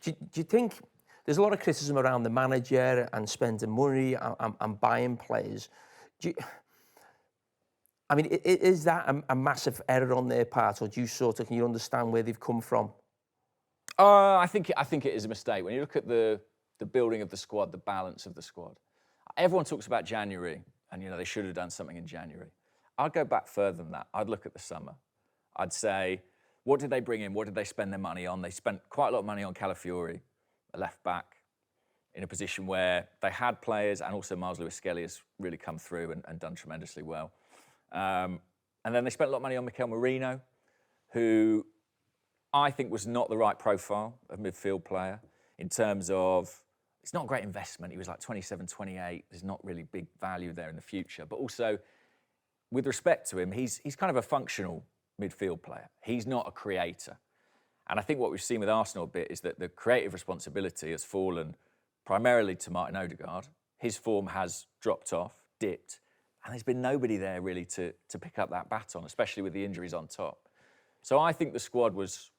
Do you think there's a lot of criticism around the manager and spending money and buying players? I mean, is that a massive error on their part, or do you can you understand where they've come from? I think it is a mistake. When you look at the building of the squad, the balance of the squad, everyone talks about January, and they should have done something in January. I'd go back further than that. I'd look at the summer. I'd say, what did they bring in? What did they spend their money on? They spent quite a lot of money on Calafiori, a left back, in a position where they had players, and also Myles Lewis Skelly has really come through and done tremendously well. And then they spent a lot of money on Mikel Moreno, who I think was not the right profile of midfield player in terms of, it's not a great investment. He was like 27, 28. There's not really big value there in the future. But also, with respect to him, he's kind of a functional midfield player. He's not a creator. And I think what we've seen with Arsenal a bit is that the creative responsibility has fallen primarily to Martin Odegaard. His form has dropped off, dipped, and there's been nobody there really to pick up that baton, especially with the injuries on top. So I think the squad was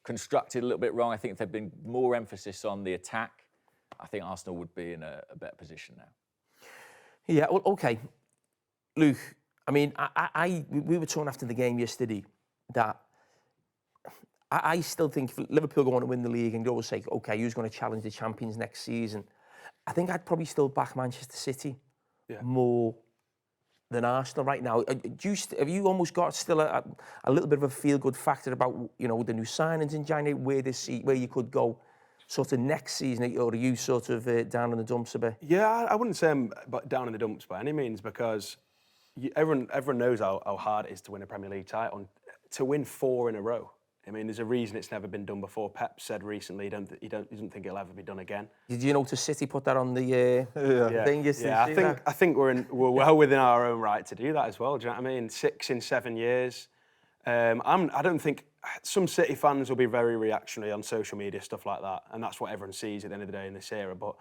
constructed a little bit wrong. I think if there'd been more emphasis on the attack, I think Arsenal would be in a better position now. Yeah, well, okay. Luke, I mean, we were talking after the game yesterday that I still think if Liverpool go on to win the league and you always say, okay, who's going to challenge the champions next season? I think I'd probably still back Manchester City more than Arsenal right now. Have you almost got still a little bit of a feel-good factor about the new signings in January, where you could go sort of next season, or are you sort of down in the dumps a bit? Yeah, I wouldn't say I'm down in the dumps by any means, because everyone knows how hard it is to win a Premier League title, and to win 4 in a row. I mean, there's a reason it's never been done before. Pep said recently he doesn't think it'll ever be done again. Did you notice City put that on the thing yesterday? Yeah, I think we're well within our own right to do that as well. Do you know what I mean? 6 in 7 years. I don't think some City fans will be very reactionary on social media, stuff like that, and that's what everyone sees at the end of the day in this era. But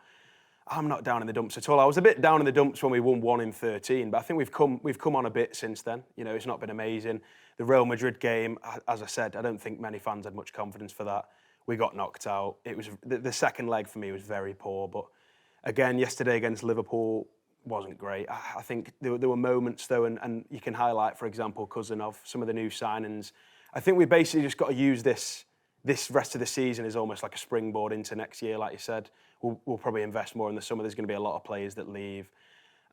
I'm not down in the dumps at all. I was a bit down in the dumps when we won 1 in 13, but I think we've come on a bit since then. It's not been amazing. The Real Madrid game, as I said, I don't think many fans had much confidence for that. We got knocked out. It was the second leg for me was very poor, but again, yesterday against Liverpool wasn't great. I think there were moments though, and you can highlight, for example, Cousin, some of the new signings. I think we basically just got to use this rest of the season as almost like a springboard into next year. Like you said, we'll probably invest more in the summer. There's going to be a lot of players that leave,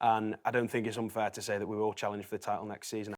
and I don't think it's unfair to say that we will challenge for the title next season.